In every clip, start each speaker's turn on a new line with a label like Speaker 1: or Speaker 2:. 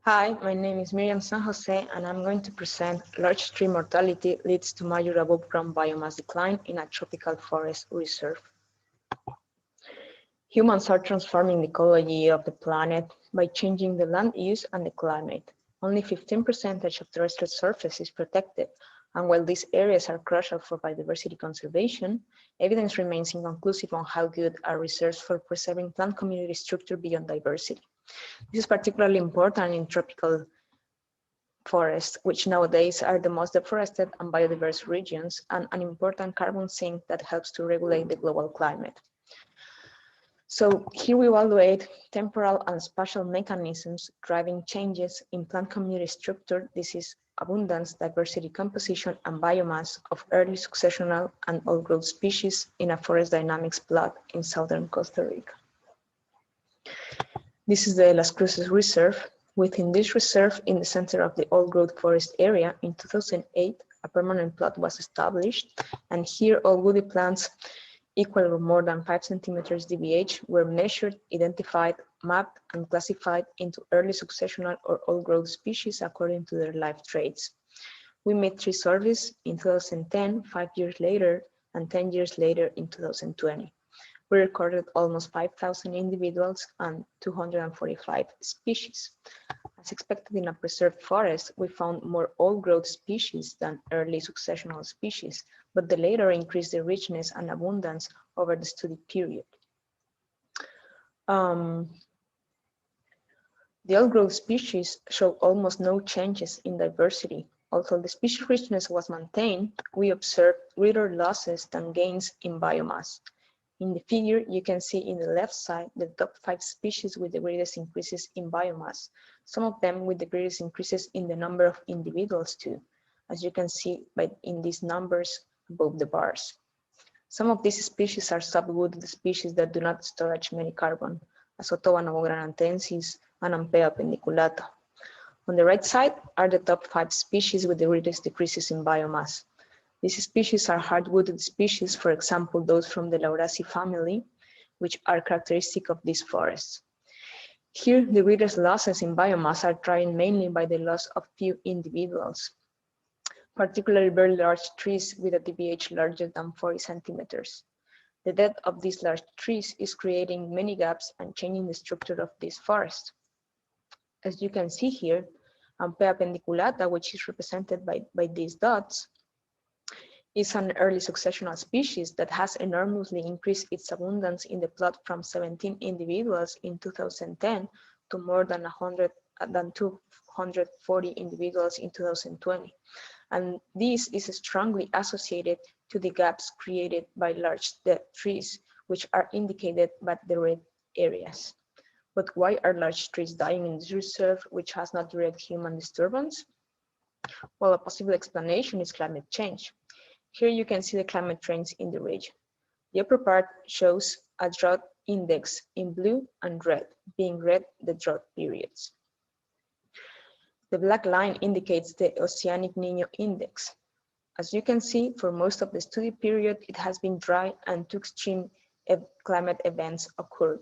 Speaker 1: Hi, my name is Miriam San Jose, and I'm going to present large tree mortality leads to major above ground biomass decline in a tropical forest reserve. Humans are transforming the ecology of the planet by changing the land use and the climate. Only 15% of terrestrial surface is protected, and while these areas are crucial for biodiversity conservation, evidence remains inconclusive on how good are reserves for preserving plant community structure beyond diversity. This is particularly important in tropical forests, which nowadays are the most deforested and biodiverse regions, and an important carbon sink that helps to regulate the global climate. So here we evaluate temporal and spatial mechanisms driving changes in plant community structure, disease abundance, diversity composition, and biomass of early successional and old growth species in a forest dynamics plot in southern Costa Rica. This is the Las Cruces Reserve. Within this reserve, in the center of the old growth forest area, in 2008, a permanent plot was established, and here all woody plants equal or more than 5 centimeters DBH were measured, identified, mapped, and classified into early successional or old growth species according to their life traits. We made 3 surveys in 2010, 5 years later, and 10 years later in 2020. We recorded almost 5,000 individuals and 245 species. As expected in a preserved forest, we found more old growth species than early successional species, but the latter increased the richness and abundance over the study period. The old growth species show almost no changes in diversity. Although the species richness was maintained, we observed greater losses than gains in biomass. In the figure, you can see in the left side the top 5 species with the greatest increases in biomass, some of them with the greatest increases in the number of individuals too, as you can see in these numbers above the bars. Some of these species are subwooded species that do not storage many carbon, as Otoba novogranensis and Ampea pendiculata. On the right side are the top 5 species with the greatest decreases in biomass. These species are hardwooded species, for example, those from the Lauraceae family, which are characteristic of these forests. Here, the greatest losses in biomass are driven mainly by the loss of few individuals, particularly very large trees with a DBH larger than 40 centimeters. The death of these large trees is creating many gaps and changing the structure of this forest. As you can see here, Ampea pendiculata, which is represented by these dots, is an early successional species that has enormously increased its abundance in the plot from 17 individuals in 2010 to more than 240 individuals in 2020. And this is strongly associated to the gaps created by large dead trees, which are indicated by the red areas. But why are large trees dying in this reserve, which has not direct human disturbance? Well, a possible explanation is climate change. Here you can see the climate trends in the region. The upper part shows a drought index in blue and red, being red the drought periods. The black line indicates the Oceanic Niño index. As you can see, for most of the study period, it has been dry and two extreme climate events occurred.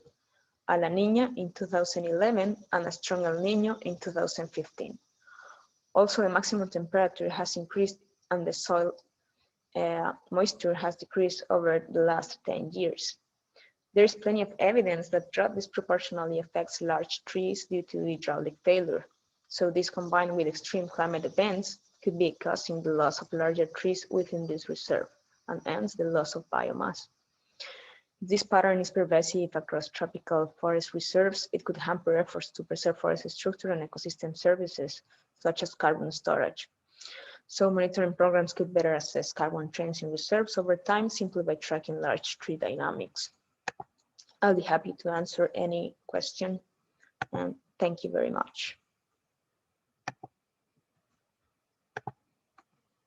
Speaker 1: A La Niña in 2011 and a strong El Niño in 2015. Also, the maximum temperature has increased and the soil moisture has decreased over the last 10 years. There is plenty of evidence that drought disproportionately affects large trees due to hydraulic failure. So this combined with extreme climate events could be causing the loss of larger trees within this reserve and hence the loss of biomass. If this pattern is pervasive across tropical forest reserves, it could hamper efforts to preserve forest structure and ecosystem services, such as carbon storage. So monitoring programs could better assess carbon trends in reserves over time simply by tracking large tree dynamics. I'll be happy to answer any question, and thank you very much.